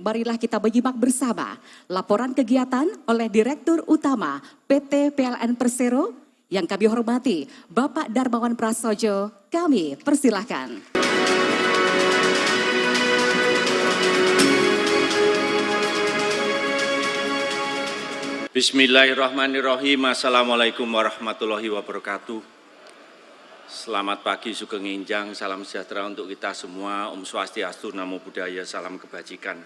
Marilah kita menyimak bersama laporan kegiatan oleh Direktur Utama PT PLN Persero yang kami hormati Bapak Darmawan Prasojo. Kami persilahkan. Bismillahirrahmanirrahim. Assalamualaikum warahmatullahi wabarakatuh. Selamat pagi, sugeng nginjang, salam sejahtera untuk kita semua. Om Swastiastu, Namo Buddhaya, salam kebajikan.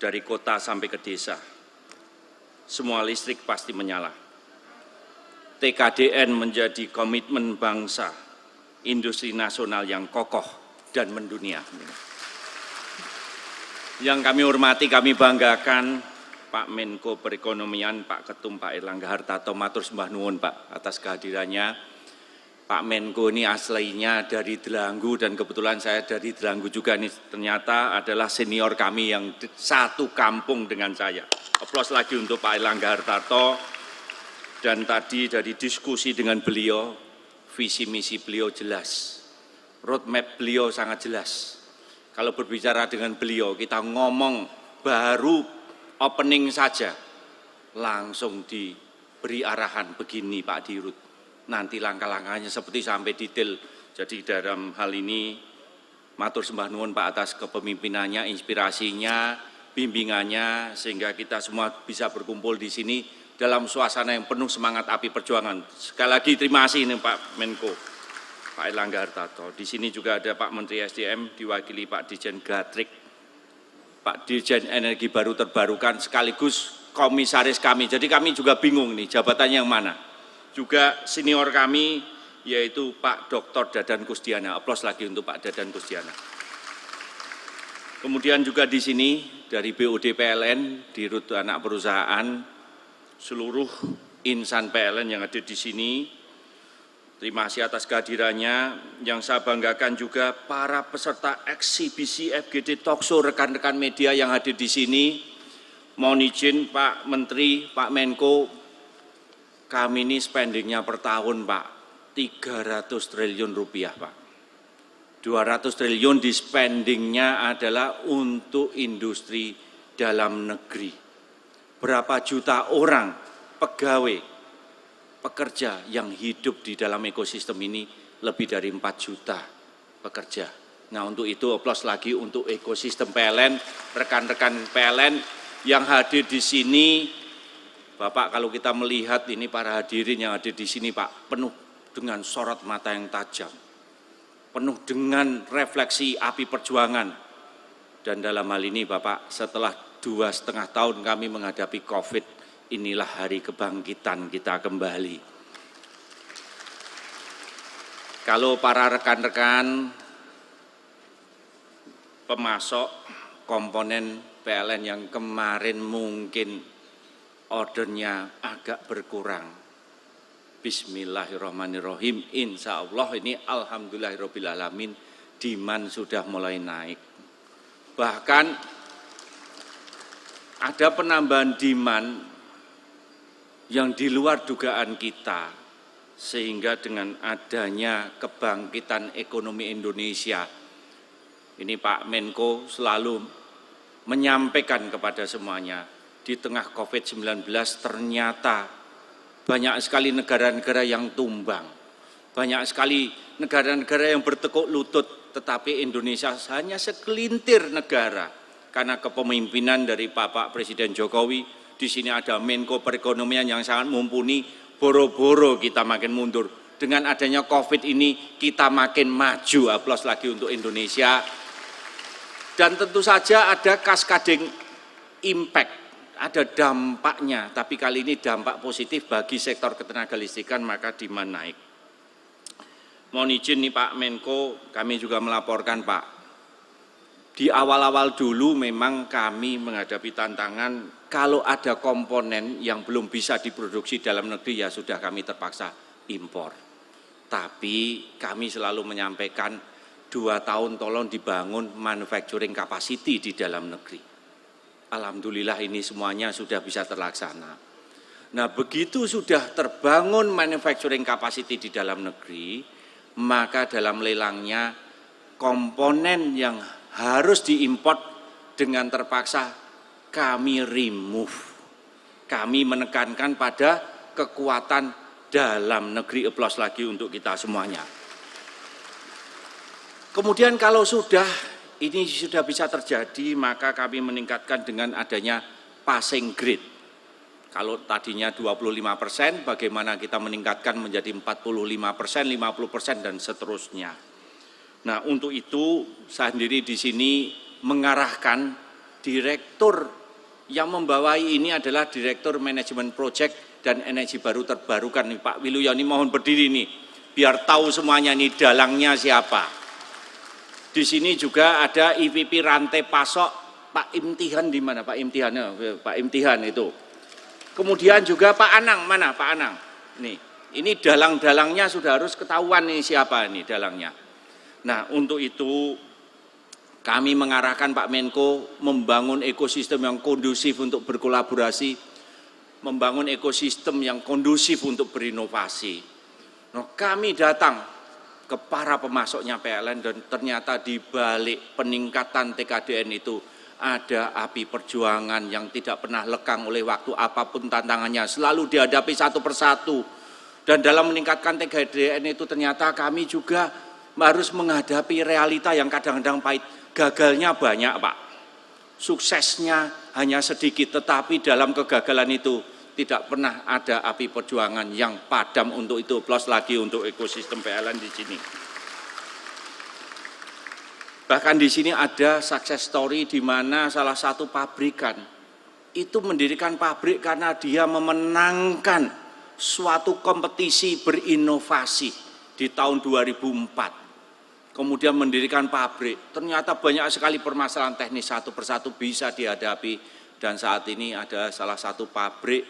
Dari kota sampai ke desa, semua listrik pasti menyala. TKDN menjadi komitmen bangsa, industri nasional yang kokoh dan mendunia. Yang kami hormati, kami banggakan, Pak Menko Perekonomian, Pak Ketum, Pak Erlangga Hartarto, matur sembah nuwun Pak atas kehadirannya. Pak Menko ini aslinya dari Delanggu dan kebetulan saya dari Delanggu juga, ini ternyata adalah senior kami yang satu kampung dengan saya. Aplaus lagi untuk Pak Erlangga Hartarto. Dan tadi dari diskusi dengan beliau, visi misi beliau jelas, roadmap beliau sangat jelas. Kalau berbicara dengan beliau, kita ngomong baru opening saja, langsung diberi arahan begini Pak Dirut. Nanti langkah-langkahnya seperti sampai detail. Jadi dalam hal ini matur sembah nuwun Pak atas kepemimpinannya, inspirasinya, bimbingannya, sehingga kita semua bisa berkumpul di sini dalam suasana yang penuh semangat api perjuangan. Sekali lagi terima kasih ini Pak Menko, Pak Erlangga Hartarto. Di sini juga ada Pak Menteri SDM diwakili Pak Dirjen Gatrik, Pak Dirjen Energi Baru Terbarukan sekaligus komisaris kami. Jadi kami juga bingung nih jabatannya yang mana. Juga senior kami yaitu Pak Dr. Dadan Kusdiana. Aplaus lagi untuk Pak Dadan Kusdiana. Kemudian juga di sini dari BOD PLN, Dirut Anak Perusahaan, seluruh insan PLN yang ada di sini. Terima kasih atas kehadirannya. Yang saya banggakan juga para peserta eksibisi FGD Talkshow, rekan-rekan media yang hadir di sini. Mohon izin Pak Menteri, Pak Menko, kami ini spendingnya per tahun Pak, 300 triliun rupiah Pak. 200 triliun di spendingnya adalah untuk industri dalam negeri. Berapa juta orang, pegawai, pekerja yang hidup di dalam ekosistem ini, lebih dari 4 juta pekerja. Nah untuk itu aplaus lagi untuk ekosistem PLN, rekan-rekan PLN yang hadir di sini. Bapak, kalau kita melihat ini para hadirin yang hadir di sini Pak, penuh dengan sorot mata yang tajam, penuh dengan refleksi api perjuangan. Dan dalam hal ini Bapak, setelah 2,5 tahun kami menghadapi COVID, inilah hari kebangkitan kita kembali. Kalau para rekan-rekan pemasok komponen PLN yang kemarin mungkin ordernya agak berkurang, bismillahirrahmanirrahim, insya Allah ini alhamdulillahirrahmanirrahim, demand sudah mulai naik. Bahkan ada penambahan demand yang di luar dugaan kita, sehingga dengan adanya kebangkitan ekonomi Indonesia, ini Pak Menko selalu menyampaikan kepada semuanya, di tengah COVID-19 ternyata banyak sekali negara-negara yang tumbang, banyak sekali negara-negara yang bertekuk lutut, tetapi Indonesia hanya segelintir negara karena kepemimpinan dari Bapak Presiden Jokowi. Di sini ada Menko Perekonomian yang sangat mumpuni, boro-boro kita makin mundur. Dengan adanya COVID ini kita makin maju. Aplaus lagi untuk Indonesia. Dan tentu saja ada cascading impact, ada dampaknya, tapi kali ini dampak positif bagi sektor ketenaga listrikan, maka demand naik. Mohon izin nih Pak Menko, kami juga melaporkan Pak, di awal-awal dulu memang kami menghadapi tantangan, kalau ada komponen yang belum bisa diproduksi dalam negeri ya sudah kami terpaksa impor. Tapi kami selalu menyampaikan 2 tahun tolong dibangun manufacturing capacity di dalam negeri. Alhamdulillah ini semuanya sudah bisa terlaksana. Nah begitu sudah terbangun manufacturing capacity di dalam negeri, maka dalam lelangnya komponen yang harus diimport dengan terpaksa kami remove. Kami menekankan pada kekuatan dalam negeri. Aplaus lagi untuk kita semuanya. Kemudian kalau ini sudah bisa terjadi, maka kami meningkatkan dengan adanya passing grade. Kalau tadinya 25%, bagaimana kita meningkatkan menjadi 45%, 50%, dan seterusnya. Nah, untuk itu saya sendiri di sini mengarahkan direktur yang membawai ini adalah Direktur Manajemen Project dan Energi Baru Terbarukan. Nih, Pak Wilujoni mohon berdiri nih, biar tahu semuanya nih dalangnya siapa. Di sini juga ada IVP rantai pasok Pak Imtihan, di mana Pak Imtihan? Pak Imtihan itu. Kemudian juga Pak Anang, mana Pak Anang? Nih, ini dalang-dalangnya sudah harus ketahuan nih siapa nih dalangnya. Nah, untuk itu kami mengarahkan Pak Menko membangun ekosistem yang kondusif untuk berkolaborasi, membangun ekosistem yang kondusif untuk berinovasi. Nah, kami datang ke para pemasoknya PLN dan ternyata di balik peningkatan TKDN itu ada api perjuangan yang tidak pernah lekang oleh waktu, apapun tantangannya selalu dihadapi satu persatu. Dan dalam meningkatkan TKDN itu ternyata kami juga harus menghadapi realita yang kadang-kadang pahit. Gagalnya banyak, Pak. Suksesnya hanya sedikit, tetapi dalam kegagalan itu tidak pernah ada api perjuangan yang padam. Untuk itu plus lagi untuk ekosistem PLN di sini. Bahkan di sini ada success story di mana salah satu pabrikan itu mendirikan pabrik karena dia memenangkan suatu kompetisi berinovasi di tahun 2004. Kemudian mendirikan pabrik. Ternyata banyak sekali permasalahan teknis satu persatu bisa dihadapi, dan saat ini ada salah satu pabrik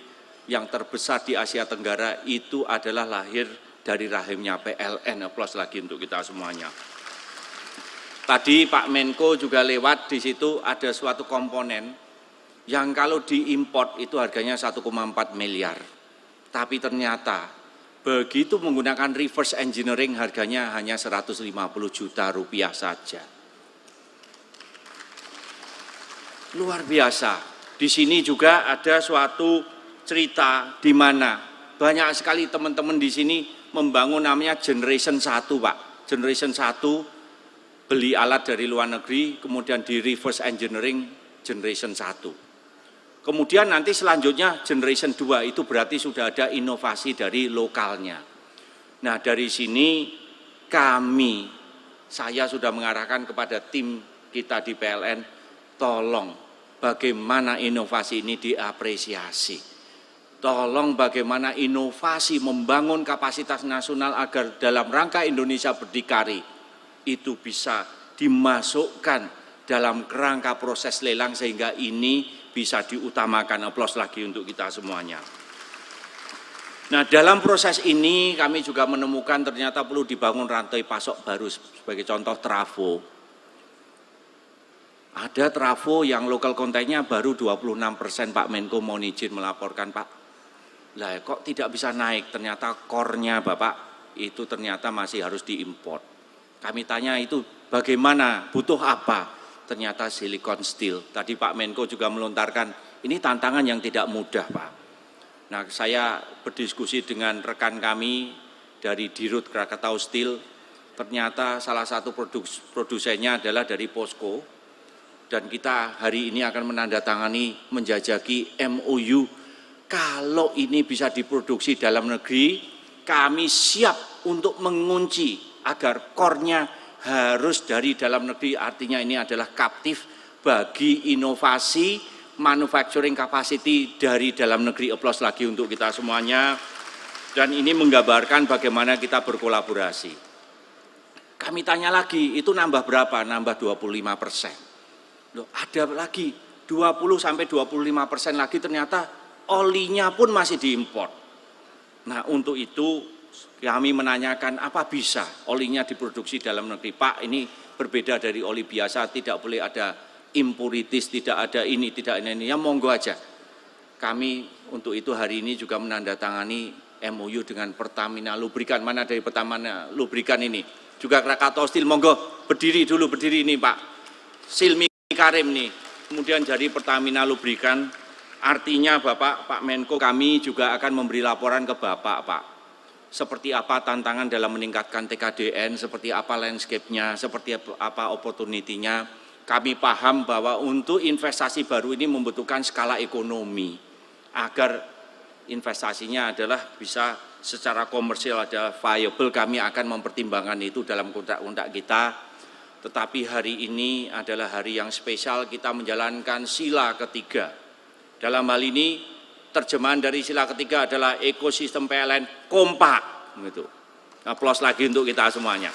yang terbesar di Asia Tenggara itu adalah lahir dari rahimnya PLN. Aplaus lagi untuk kita semuanya. Tadi Pak Menko juga lewat, di situ ada suatu komponen yang kalau diimport itu harganya 1,4 miliar. Tapi ternyata begitu menggunakan reverse engineering harganya hanya 150 juta rupiah saja. Luar biasa. Di sini juga ada suatu cerita di mana banyak sekali teman-teman di sini membangun namanya Generation 1, Pak. Generation 1 beli alat dari luar negeri, kemudian di reverse engineering Generation 1. Kemudian nanti selanjutnya Generation 2 itu berarti sudah ada inovasi dari lokalnya. Nah, dari sini saya sudah mengarahkan kepada tim kita di PLN, tolong bagaimana inovasi ini diapresiasi. Tolong bagaimana inovasi membangun kapasitas nasional agar dalam rangka Indonesia berdikari itu bisa dimasukkan dalam kerangka proses lelang sehingga ini bisa diutamakan. Aplaus lagi untuk kita semuanya. Nah, dalam proses ini kami juga menemukan ternyata perlu dibangun rantai pasok baru, sebagai contoh trafo. Ada trafo yang lokal kontennya baru 26%, Pak Menko mohon izin melaporkan, Pak. Lah kok tidak bisa naik, ternyata core-nya Bapak itu ternyata masih harus diimport. Kami tanya itu bagaimana, butuh apa? Ternyata silikon steel. Tadi Pak Menko juga melontarkan, ini tantangan yang tidak mudah, Pak. Nah, saya berdiskusi dengan rekan kami dari Dirut Krakatau Steel, ternyata salah satu produsennya adalah dari POSCO, dan kita hari ini akan menandatangani menjajaki MOU. Kalau ini bisa diproduksi dalam negeri, kami siap untuk mengunci agar core-nya harus dari dalam negeri. Artinya ini adalah kaptif bagi inovasi manufacturing capacity dari dalam negeri. Aplaus lagi untuk kita semuanya. Dan ini menggambarkan bagaimana kita berkolaborasi. Kami tanya lagi, itu nambah berapa? Nambah 25%. Loh, ada lagi 20-25% lagi ternyata olinya pun masih diimpor. Nah, untuk itu kami menanyakan apa bisa olinya diproduksi dalam negeri. Pak, ini berbeda dari oli biasa, tidak boleh ada impurities, tidak ada ini, tidak ini. Ya monggo aja. Kami untuk itu hari ini juga menandatangani MOU dengan Pertamina Lubrikan. Mana dari Pertamina Lubrikan ini? Juga Krakatau Steel, monggo berdiri dulu, berdiri ini Pak. Silmi Karim nih. Kemudian dari Pertamina Lubrikan, artinya Pak Menko, kami juga akan memberi laporan ke Bapak, Pak. Seperti apa tantangan dalam meningkatkan TKDN, seperti apa landscape-nya, seperti apa opportunity-nya. Kami paham bahwa untuk investasi baru ini membutuhkan skala ekonomi, agar investasinya adalah bisa secara komersial ada viable. Kami akan mempertimbangkan itu dalam kontrak-kontrak kita. Tetapi hari ini adalah hari yang spesial, kita menjalankan sila ketiga. Dalam hal ini terjemahan dari sila ketiga adalah ekosistem PLN kompak. Gitu. Aplaus lagi untuk kita semuanya.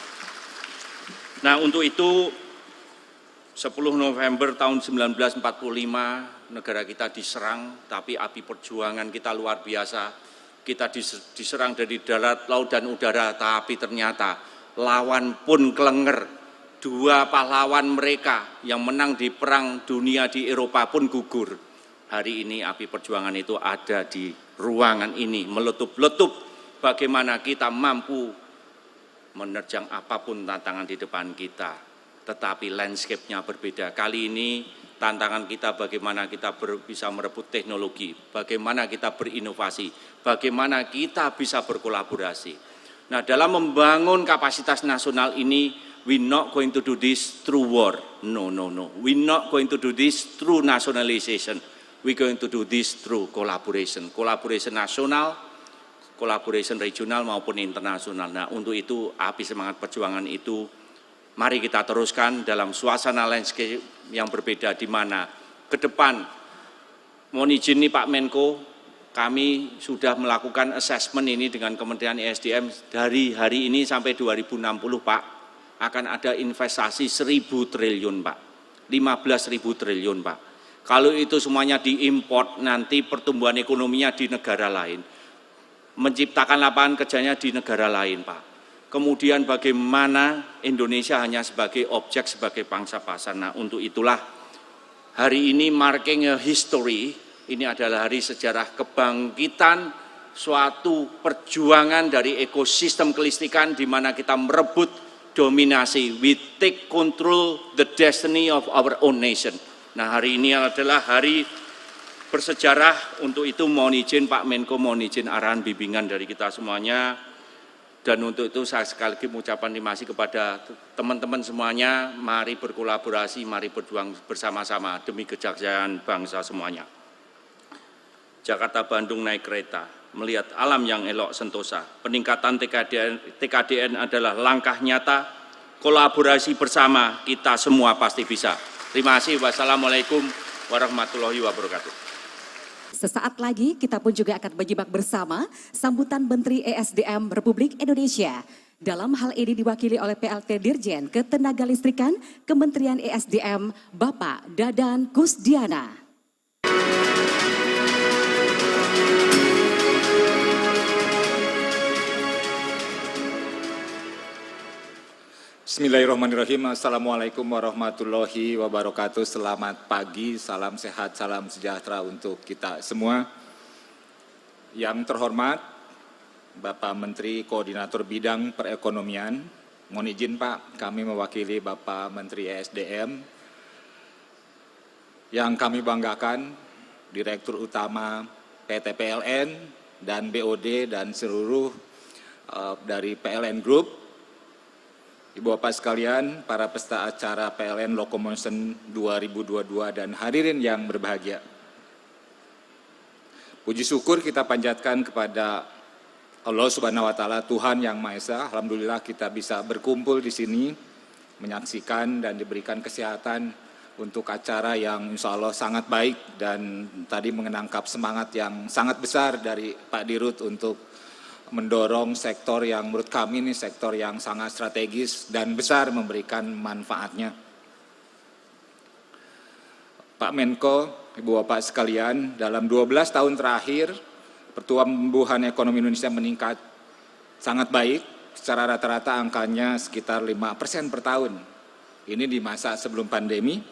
Nah, untuk itu 10 November tahun 1945 negara kita diserang, tapi api perjuangan kita luar biasa. Kita diserang dari darat, laut, dan udara, tapi ternyata lawan pun kelenger. Dua pahlawan mereka yang menang di perang dunia di Eropa pun gugur. Hari ini api perjuangan itu ada di ruangan ini, meletup-letup bagaimana kita mampu menerjang apapun tantangan di depan kita. Tetapi landscape-nya berbeda. Kali ini tantangan kita bagaimana kita bisa merebut teknologi, bagaimana kita berinovasi, bagaimana kita bisa berkolaborasi. Nah, dalam membangun kapasitas nasional ini, we're not going to do this through war. No. We're not going to do this through nationalization. We're going to do this through collaboration. Collaboration nasional, collaboration regional maupun internasional. Nah, untuk itu api semangat perjuangan itu mari kita teruskan dalam suasana landscape yang berbeda, di mana ke depan, mohon izin nih Pak Menko, kami sudah melakukan assessment ini dengan Kementerian ESDM dari hari ini sampai 2060 Pak, akan ada investasi 1.000 triliun Pak, 15.000 triliun Pak. Kalau itu semuanya diimport, nanti pertumbuhan ekonominya di negara lain, menciptakan lapangan kerjanya di negara lain Pak. Kemudian bagaimana Indonesia hanya sebagai objek, sebagai pangsa pasar. Nah, untuk itulah hari ini marking a history, ini adalah hari sejarah kebangkitan suatu perjuangan dari ekosistem kelistrikan di mana kita merebut dominasi. We take control the destiny of our own nation. Nah, hari ini adalah hari bersejarah. Untuk itu mohon izin Pak Menko, mohon izin arahan bimbingan dari kita semuanya. Dan untuk itu saya sekali lagi mengucapkan terima kasih kepada teman-teman semuanya. Mari berkolaborasi, mari berjuang bersama-sama demi kejayaan bangsa semuanya. Jakarta Bandung naik kereta, melihat alam yang elok sentosa. Peningkatan TKDN adalah langkah nyata, kolaborasi bersama kita semua pasti bisa. Terima kasih. Wassalamualaikum warahmatullahi wabarakatuh. Sesaat lagi kita pun juga akan menyimak bersama sambutan Menteri ESDM Republik Indonesia. Dalam hal ini diwakili oleh PLT Dirjen Ketenagalistrikan Kementerian ESDM Bapak Dadan Kusdiana. Bismillahirrahmanirrahim. Assalamualaikum warahmatullahi wabarakatuh. Selamat pagi, salam sehat, salam sejahtera untuk kita semua. Yang terhormat Bapak Menteri Koordinator Bidang Perekonomian, mohon izin Pak, kami mewakili Bapak Menteri ESDM. Yang kami banggakan, Direktur Utama PT PLN dan BOD dan seluruh dari PLN Group. Ibu Bapak sekalian, para peserta acara PLN Locomotion 2022 dan hadirin yang berbahagia. Puji syukur kita panjatkan kepada Allah Subhanahu wa Ta'ala, Tuhan Yang Maha Esa. Alhamdulillah kita bisa berkumpul di sini, menyaksikan dan diberikan kesehatan untuk acara yang insya Allah sangat baik dan tadi menangkap semangat yang sangat besar dari Pak Dirut untuk mendorong sektor yang menurut kami ini sektor yang sangat strategis dan besar memberikan manfaatnya. Pak Menko, Ibu Bapak sekalian, dalam 12 tahun terakhir pertumbuhan ekonomi Indonesia meningkat sangat baik, secara rata-rata angkanya sekitar 5% per tahun. Ini di masa sebelum pandemi,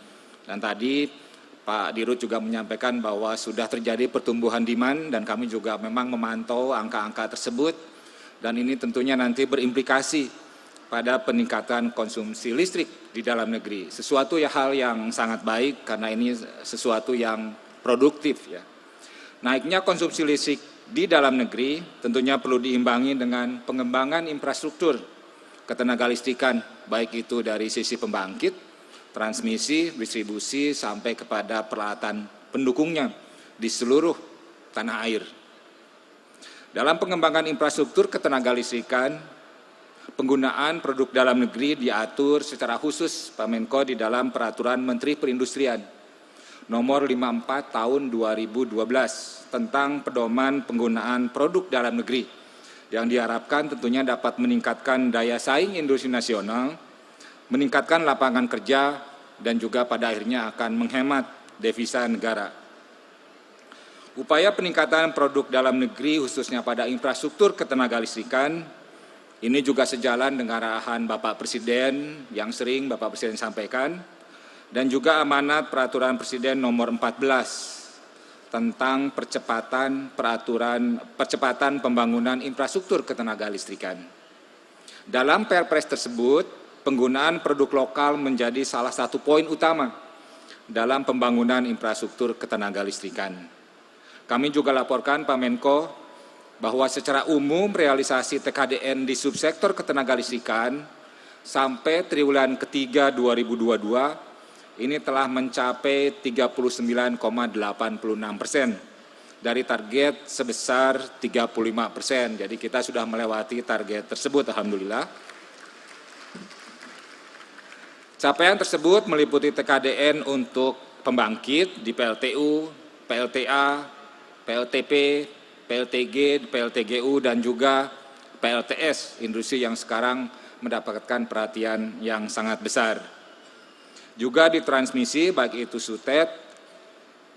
dan tadi Pak Dirut juga menyampaikan bahwa sudah terjadi pertumbuhan demand dan kami juga memang memantau angka-angka tersebut dan ini tentunya nanti berimplikasi pada peningkatan konsumsi listrik di dalam negeri. Sesuatu hal yang sangat baik karena ini sesuatu yang produktif ya. Naiknya konsumsi listrik di dalam negeri tentunya perlu diimbangi dengan pengembangan infrastruktur ketenagalistrikan, baik itu dari sisi pembangkit, transmisi, distribusi, sampai kepada peralatan pendukungnya di seluruh tanah air. Dalam pengembangan infrastruktur ketenagalistrikan, penggunaan produk dalam negeri diatur secara khusus Pak Menko di dalam Peraturan Menteri Perindustrian Nomor 54 Tahun 2012 tentang pedoman penggunaan produk dalam negeri yang diharapkan tentunya dapat meningkatkan daya saing industri nasional, meningkatkan lapangan kerja, dan juga pada akhirnya akan menghemat devisa negara. Upaya peningkatan produk dalam negeri khususnya pada infrastruktur ketenagalistrikan ini juga sejalan dengan arahan Bapak Presiden yang sering Bapak Presiden sampaikan dan juga amanat Peraturan Presiden Nomor 14 tentang percepatan pembangunan infrastruktur ketenagalistrikan. Dalam Perpres tersebut, penggunaan produk lokal menjadi salah satu poin utama dalam pembangunan infrastruktur ketenagalistrikan. Kami juga laporkan Pak Menko bahwa secara umum realisasi TKDN di subsektor ketenagalistrikan sampai triwulan ketiga 2022 ini telah mencapai 39,86% dari target sebesar 35%. Jadi kita sudah melewati target tersebut, alhamdulillah. Capaian tersebut meliputi TKDN untuk pembangkit di PLTU, PLTA, PLTP, PLTG, PLTGU, dan juga PLTS, industri yang sekarang mendapatkan perhatian yang sangat besar. Juga di transmisi, baik itu SUTET,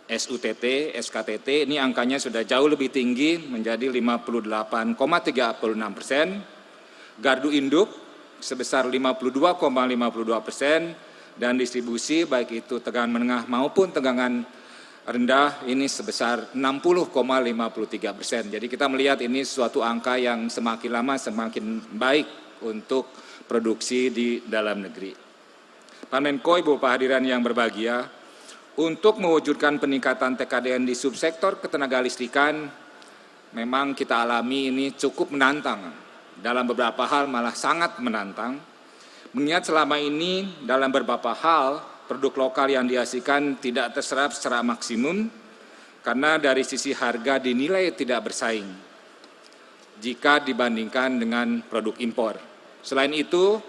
SUTT, SKTT, ini angkanya sudah jauh lebih tinggi, menjadi 58,36%, gardu induk sebesar 52,52%, dan distribusi, baik itu tegangan menengah maupun tegangan rendah ini sebesar 60,53%. Jadi kita melihat ini suatu angka yang semakin lama semakin baik untuk produksi di dalam negeri. Pak Menko, Ibu Pak hadirin yang berbahagia, untuk mewujudkan peningkatan TKDN di subsektor ketenagalistrikan, memang kita alami ini cukup menantang. Dalam beberapa hal malah sangat menantang. Mengingat selama ini dalam beberapa hal produk lokal yang dihasilkan tidak terserap secara maksimum karena dari sisi harga dinilai tidak bersaing jika dibandingkan dengan produk impor. Selain itu,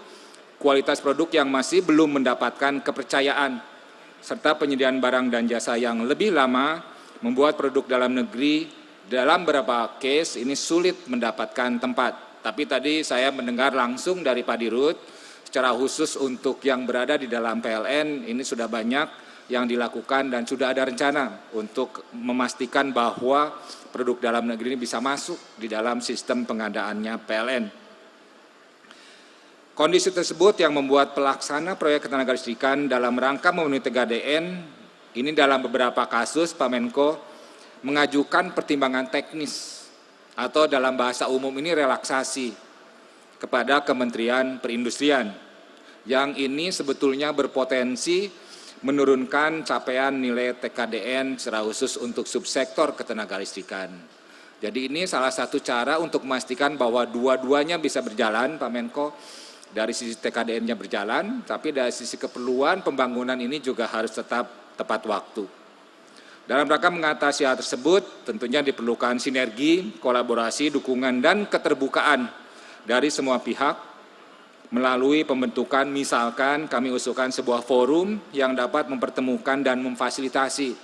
kualitas produk yang masih belum mendapatkan kepercayaan serta penyediaan barang dan jasa yang lebih lama membuat produk dalam negeri dalam beberapa case ini sulit mendapatkan tempat. Tapi tadi saya mendengar langsung dari Pak Dirut, secara khusus untuk yang berada di dalam PLN ini sudah banyak yang dilakukan dan sudah ada rencana untuk memastikan bahwa produk dalam negeri ini bisa masuk di dalam sistem pengadaannya PLN. Kondisi tersebut yang membuat pelaksana proyek ketenagalistrikan dalam rangka memenuhi TKDN ini dalam beberapa kasus Pak Menko mengajukan pertimbangan teknis atau dalam bahasa umum ini relaksasi kepada Kementerian Perindustrian, yang ini sebetulnya berpotensi menurunkan capaian nilai TKDN secara khusus untuk subsektor ketenagalistrikan. Jadi ini salah satu cara untuk memastikan bahwa dua-duanya bisa berjalan, Pak Menko, dari sisi TKDN-nya berjalan, tapi dari sisi keperluan pembangunan ini juga harus tetap tepat waktu. Dalam rangka mengatasi hal tersebut, tentunya diperlukan sinergi, kolaborasi, dukungan, dan keterbukaan dari semua pihak melalui pembentukan, misalkan kami usulkan sebuah forum yang dapat mempertemukan dan memfasilitasi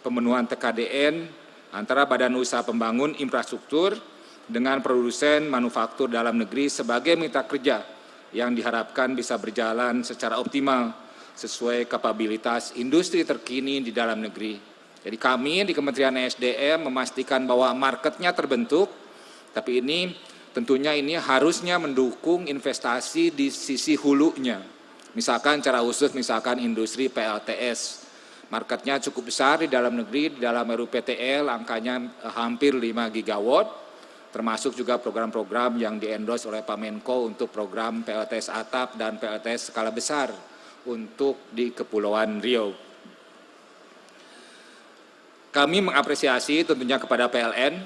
pemenuhan TKDN antara Badan Usaha Pembangun Infrastruktur dengan produsen manufaktur dalam negeri sebagai mitra kerja yang diharapkan bisa berjalan secara optimal sesuai kapabilitas industri terkini di dalam negeri. Jadi kami di Kementerian ESDM memastikan bahwa marketnya terbentuk, tapi ini tentunya ini harusnya mendukung investasi di sisi hulunya. Misalkan secara khusus, misalkan industri PLTS. Marketnya cukup besar di dalam negeri, di dalam RUPTL angkanya hampir 5 gigawatt. termasuk juga program-program yang di-endorse oleh Pak Menko untuk program PLTS atap dan PLTS skala besar untuk di Kepulauan Riau. Kami mengapresiasi tentunya kepada PLN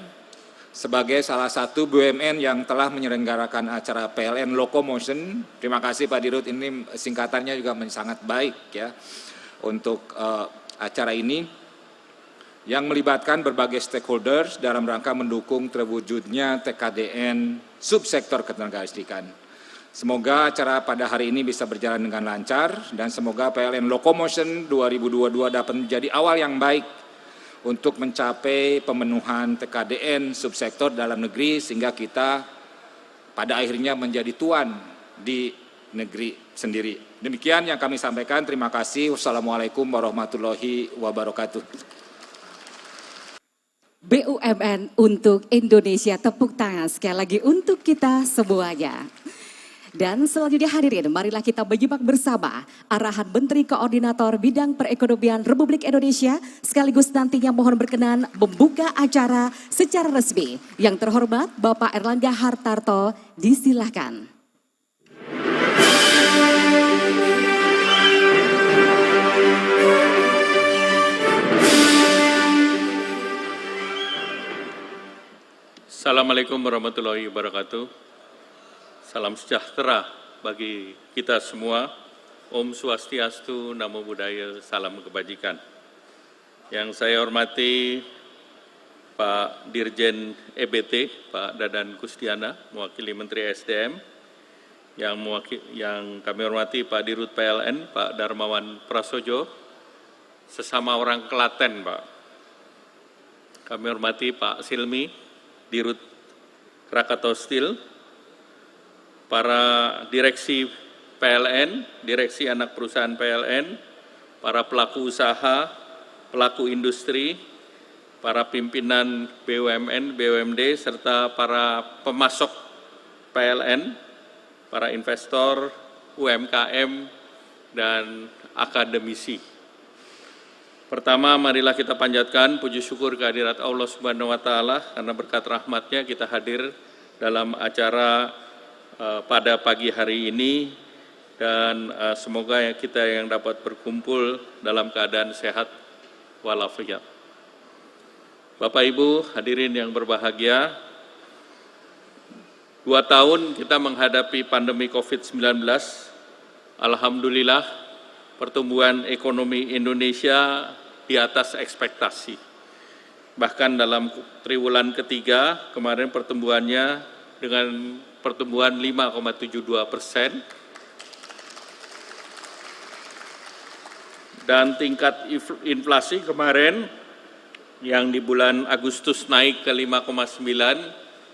sebagai salah satu BUMN yang telah menyelenggarakan acara PLN Locomotion. Terima kasih Pak Dirut, ini singkatannya juga sangat baik ya untuk acara ini, yang melibatkan berbagai stakeholders dalam rangka mendukung terwujudnya TKDN subsektor ketenagalistrikan. Semoga acara pada hari ini bisa berjalan dengan lancar dan semoga PLN Locomotion 2022 dapat menjadi awal yang baik untuk mencapai pemenuhan TKDN subsektor dalam negeri sehingga kita pada akhirnya menjadi tuan di negeri sendiri. Demikian yang kami sampaikan. Terima kasih. Wassalamualaikum warahmatullahi wabarakatuh. BUMN untuk Indonesia, tepuk tangan sekali lagi untuk kita semuanya. Dan selanjutnya hadirin, marilah kita menyimak bersama arahan Menteri Koordinator Bidang Perekonomian Republik Indonesia, sekaligus nantinya mohon berkenan membuka acara secara resmi. Yang terhormat Bapak Erlangga Hartarto, disilahkan. Assalamualaikum warahmatullahi wabarakatuh. Salam sejahtera bagi kita semua. Om Swastiastu, Namo Buddhaya, salam kebajikan. Yang saya hormati Pak Dirjen EBT, Pak Dadan Kustiana, mewakili Menteri SDM. Yang kami hormati Pak Dirut PLN, Pak Darmawan Prasojo, sesama orang Klaten, Pak. Kami hormati Pak Silmi, Dirut Krakatau Steel, para direksi PLN, direksi anak perusahaan PLN, para pelaku usaha, pelaku industri, para pimpinan BUMN, BUMD, serta para pemasok PLN, para investor, UMKM, dan akademisi. Pertama, marilah kita panjatkan puji syukur kehadirat Allah Subhanahu wa Ta'ala, karena berkat rahmatnya kita hadir dalam acara pada pagi hari ini, dan semoga kita yang dapat berkumpul dalam keadaan sehat walafiat. Bapak Ibu hadirin yang berbahagia, 2 tahun kita menghadapi pandemi COVID-19, alhamdulillah pertumbuhan ekonomi Indonesia di atas ekspektasi. Bahkan dalam triwulan ketiga kemarin pertumbuhannya dengan pertumbuhan 5,72%, dan tingkat inflasi kemarin yang di bulan Agustus naik ke 5,9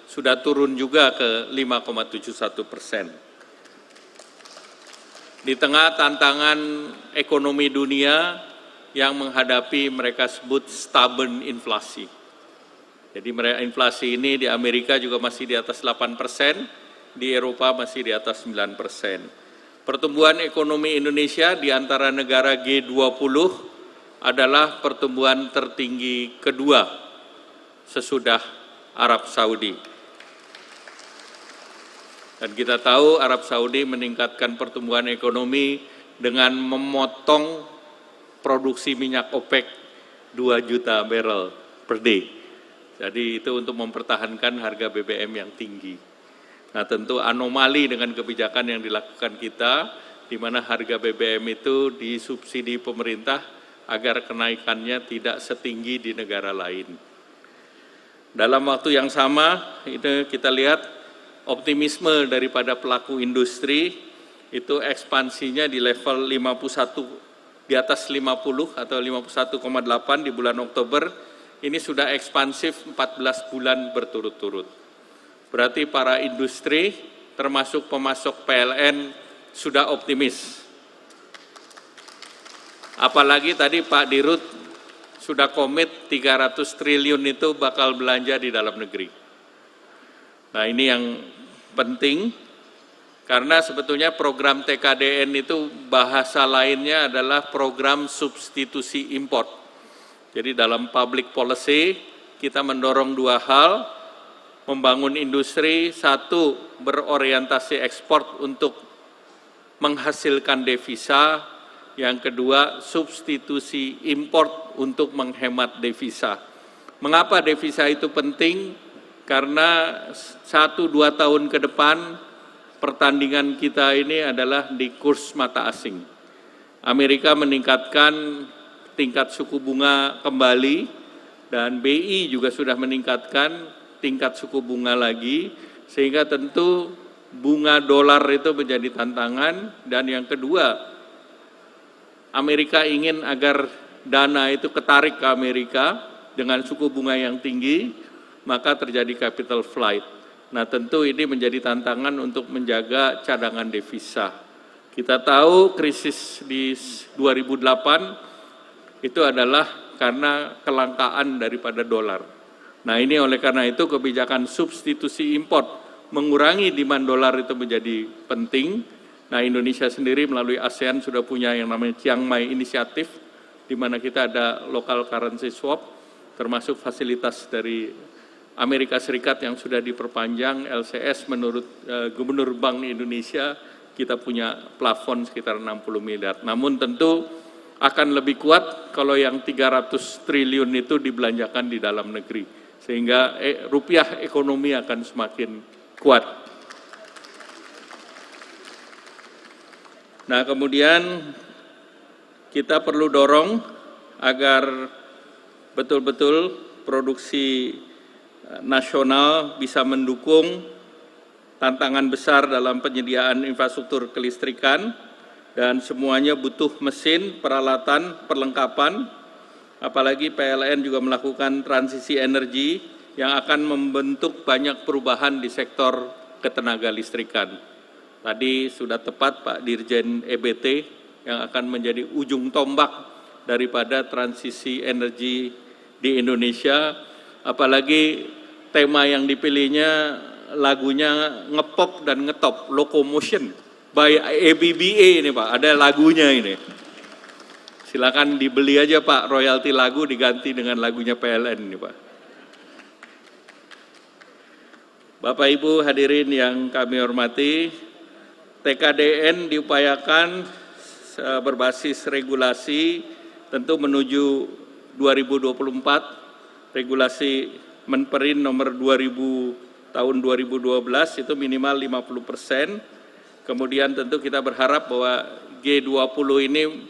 sudah turun juga ke 5,71%. Di tengah tantangan ekonomi dunia yang menghadapi mereka sebut stubborn inflasi. Jadi inflasi ini di Amerika juga masih di atas 8%, di Eropa masih di atas 9%. Pertumbuhan ekonomi Indonesia di antara negara G20 adalah pertumbuhan tertinggi kedua sesudah Arab Saudi. Dan kita tahu Arab Saudi meningkatkan pertumbuhan ekonomi dengan memotong produksi minyak OPEC 2 juta barrel per day. Jadi itu untuk mempertahankan harga BBM yang tinggi. Nah tentu anomali dengan kebijakan yang dilakukan kita, di mana harga BBM itu disubsidi pemerintah agar kenaikannya tidak setinggi di negara lain. Dalam waktu yang sama, itu kita lihat optimisme daripada pelaku industri itu ekspansinya di level 51, di atas 50 atau 51,8 di bulan Oktober, ini sudah ekspansif 14 bulan berturut-turut. Berarti para industri, termasuk pemasok PLN, sudah optimis. Apalagi tadi Pak Dirut sudah komit 300 triliun itu bakal belanja di dalam negeri. Nah ini yang penting. Karena sebetulnya program TKDN itu bahasa lainnya adalah program substitusi import. Jadi dalam public policy kita mendorong 2 hal, membangun industri, satu berorientasi ekspor untuk menghasilkan devisa, yang kedua substitusi import untuk menghemat devisa. Mengapa devisa itu penting? Karena 1-2 tahun ke depan pertandingan kita ini adalah di kurs mata asing. Amerika meningkatkan tingkat suku bunga kembali dan BI juga sudah meningkatkan tingkat suku bunga lagi, sehingga tentu bunga dolar itu menjadi tantangan. Dan yang kedua, Amerika ingin agar dana itu ketarik ke Amerika dengan suku bunga yang tinggi, maka terjadi capital flight. Nah, tentu ini menjadi tantangan untuk menjaga cadangan devisa. Kita tahu krisis di 2008 itu adalah karena kelangkaan daripada dolar. Nah, ini oleh karena itu kebijakan substitusi import mengurangi demand dolar itu menjadi penting. Nah, Indonesia sendiri melalui ASEAN sudah punya yang namanya Chiang Mai Initiative, di mana kita ada local currency swap, termasuk fasilitas dari Amerika Serikat yang sudah diperpanjang, LCS menurut Gubernur Bank Indonesia, kita punya plafon sekitar 60 miliar. Namun tentu akan lebih kuat kalau yang 300 triliun itu dibelanjakan di dalam negeri, sehingga rupiah ekonomi akan semakin kuat. Nah, kemudian kita perlu dorong agar betul-betul produksi nasional bisa mendukung tantangan besar dalam penyediaan infrastruktur kelistrikan, dan semuanya butuh mesin, peralatan, perlengkapan, apalagi PLN juga melakukan transisi energi yang akan membentuk banyak perubahan di sektor ketenaga listrikan. Tadi sudah tepat Pak Dirjen EBT yang akan menjadi ujung tombak daripada transisi energi di Indonesia, apalagi tema yang dipilihnya lagunya ngepop dan ngetop, Locomotion by ABBA ini Pak, ada lagunya ini. Silakan dibeli aja Pak, royalti lagu diganti dengan lagunya PLN ini Pak. Bapak Ibu hadirin yang kami hormati, TKDN diupayakan berbasis regulasi, tentu menuju 2024, regulasi Menperin nomor 2000 tahun 2012 itu minimal 50%. Kemudian tentu kita berharap bahwa G20 ini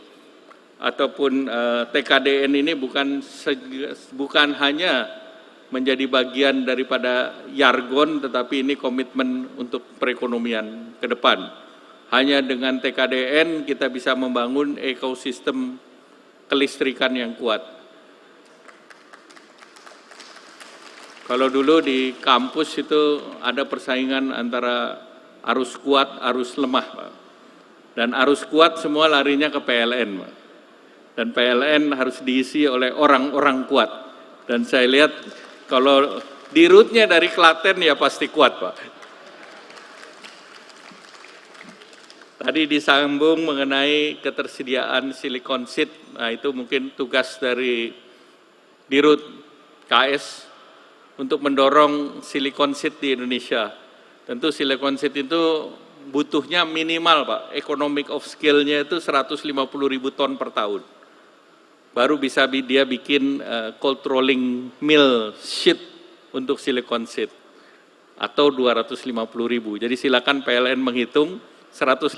ataupun TKDN ini bukan hanya menjadi bagian daripada jargon, tetapi ini komitmen untuk perekonomian ke depan. Hanya dengan TKDN kita bisa membangun ekosistem kelistrikan yang kuat. Kalau dulu di kampus itu ada persaingan antara arus kuat, arus lemah, Pak. Dan arus kuat semua larinya ke PLN, Pak. Dan PLN harus diisi oleh orang-orang kuat. Dan saya lihat kalau di route-nya dari Klaten ya pasti kuat, Pak. Tadi disambung mengenai ketersediaan silikon seed. Nah, itu mungkin tugas dari Dirut KS untuk mendorong silikon seed di Indonesia. Tentu silikon seed itu butuhnya minimal Pak, economic of scale-nya itu 150.000 ton per tahun. Baru bisa dia bikin cold rolling mill sheet untuk silikon seed, atau 250.000. Jadi silakan PLN menghitung, 150.000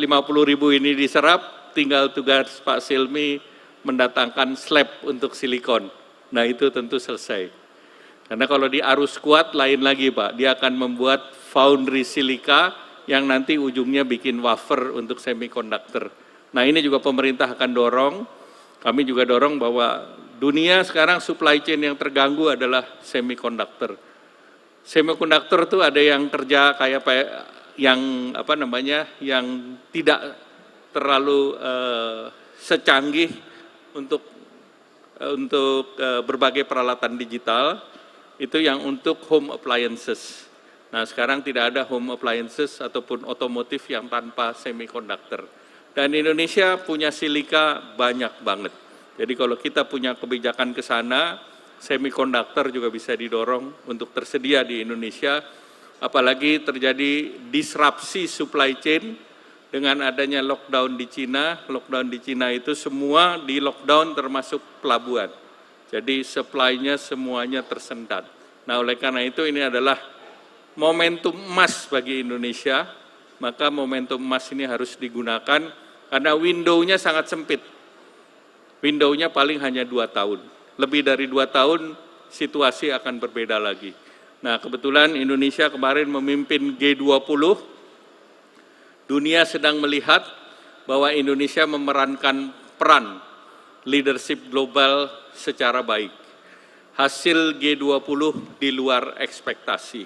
ini diserap, tinggal tugas Pak Silmi mendatangkan slab untuk silikon. Nah itu tentu selesai. Karena kalau di arus kuat lain lagi Pak, dia akan membuat foundry silika yang nanti ujungnya bikin wafer untuk semikonduktor. Nah ini juga pemerintah akan dorong, kami juga dorong bahwa dunia sekarang supply chain yang terganggu adalah semikonduktor. Semikonduktor tuh ada yang kerja kayak yang yang tidak terlalu secanggih untuk berbagai peralatan digital. Itu yang untuk home appliances. Nah sekarang tidak ada home appliances ataupun otomotif yang tanpa semikonduktor. Dan Indonesia punya silika banyak banget. Jadi kalau kita punya kebijakan ke sana, semikonduktor juga bisa didorong untuk tersedia di Indonesia, apalagi terjadi disrupsi supply chain dengan adanya lockdown di Cina. Lockdown di Cina itu semua di lockdown termasuk pelabuhan. Jadi supply-nya semuanya tersendat. Nah, oleh karena itu ini adalah momentum emas bagi Indonesia, maka momentum emas ini harus digunakan karena window-nya sangat sempit. Window-nya paling hanya 2 tahun. Lebih dari 2 tahun situasi akan berbeda lagi. Nah, kebetulan Indonesia kemarin memimpin G20. Dunia sedang melihat bahwa Indonesia memerankan peran leadership global secara baik. Hasil G20 di luar ekspektasi.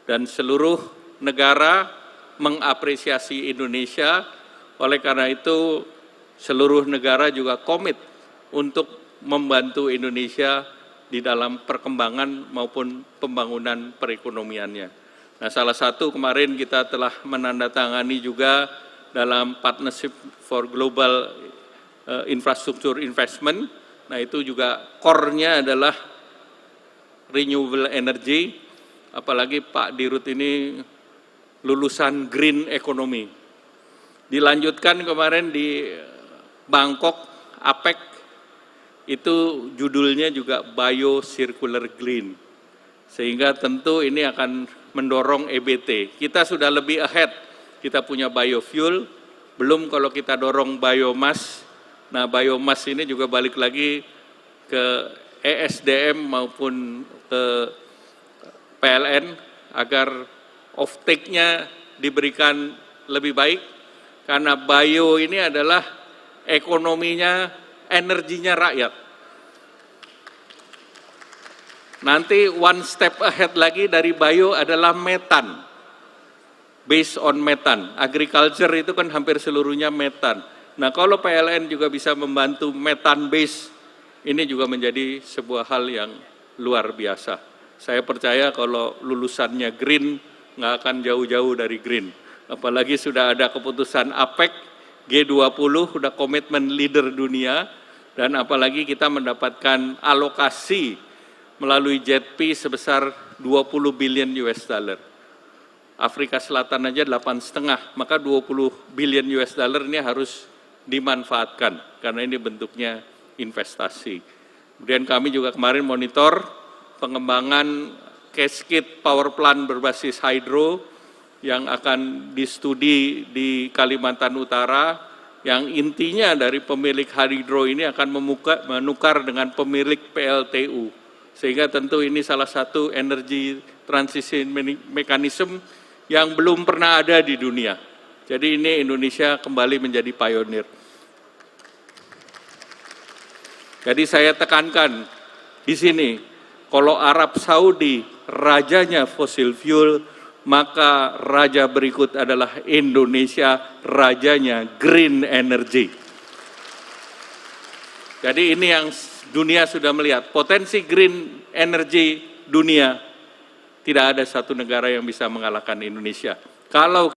Dan seluruh negara mengapresiasi Indonesia, oleh karena itu seluruh negara juga komit untuk membantu Indonesia di dalam perkembangan maupun pembangunan perekonomiannya. Nah, salah satu kemarin kita telah menandatangani juga dalam Partnership for Global Infrastructure Investment. Nah, itu juga core-nya adalah renewable energy, apalagi Pak Dirut ini lulusan green economy. Dilanjutkan kemarin di Bangkok, APEC, itu judulnya juga Bio-Circular Green. Sehingga tentu ini akan mendorong EBT. Kita sudah lebih ahead, kita punya biofuel, belum kalau kita dorong biomass. Nah, biomass ini juga balik lagi ke ESDM maupun ke PLN agar off-take-nya diberikan lebih baik, karena bio ini adalah ekonominya, energinya rakyat. Nanti one step ahead lagi dari bio adalah metan. Based on metan. Agriculture itu kan hampir seluruhnya metan. Nah, kalau PLN juga bisa membantu metan base, ini juga menjadi sebuah hal yang luar biasa. Saya percaya kalau lulusannya green, nggak akan jauh-jauh dari green. Apalagi sudah ada keputusan APEC, G20, sudah komitmen leader dunia, dan apalagi kita mendapatkan alokasi melalui JETP sebesar 20 billion US dollar. Afrika Selatan aja 8,5, maka 20 billion US dollar ini harus dimanfaatkan, karena ini bentuknya investasi. Kemudian kami juga kemarin monitor pengembangan cascade power plant berbasis hydro yang akan distudi di Kalimantan Utara, yang intinya dari pemilik hydro ini akan menukar dengan pemilik PLTU. Sehingga tentu ini salah satu energy transition mechanism yang belum pernah ada di dunia. Jadi ini Indonesia kembali menjadi pionir. Jadi saya tekankan di sini, kalau Arab Saudi rajanya fossil fuel, maka raja berikut adalah Indonesia, rajanya green energy. Jadi ini yang dunia sudah melihat, potensi green energy dunia, tidak ada satu negara yang bisa mengalahkan Indonesia. Kalau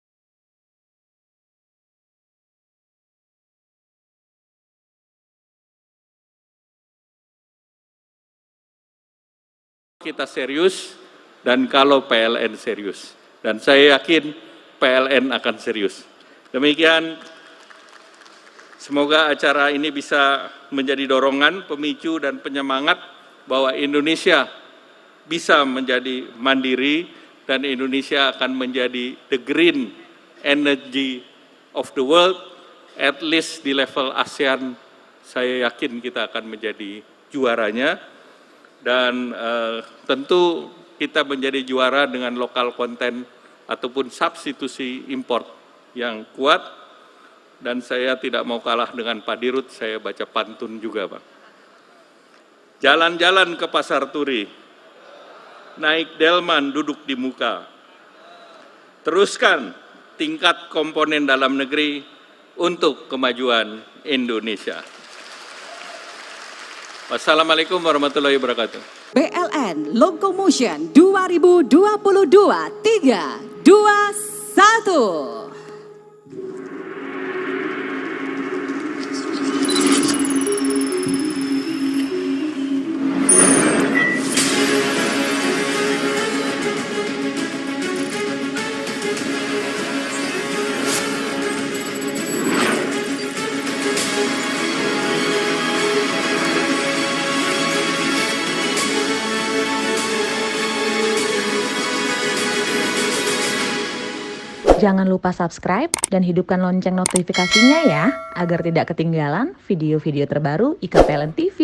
kita serius, dan kalau PLN serius. Dan saya yakin PLN akan serius. Demikian, semoga acara ini bisa menjadi dorongan, pemicu, dan penyemangat bahwa Indonesia bisa menjadi mandiri dan Indonesia akan menjadi the green energy of the world, at least di level ASEAN. Saya yakin kita akan menjadi juaranya, dan tentu kita menjadi juara dengan lokal konten ataupun substitusi import yang kuat. Dan saya tidak mau kalah dengan Pak Dirut, saya baca pantun juga, Pak. Jalan-jalan ke Pasar Turi, naik delman duduk di muka. Teruskan tingkat komponen dalam negeri untuk kemajuan Indonesia. Wassalamualaikum warahmatullahi wabarakatuh. BLN Locomotion 2022 3, 2, 1. Jangan lupa subscribe dan hidupkan lonceng notifikasinya ya, agar tidak ketinggalan video-video terbaru IKPLN TV.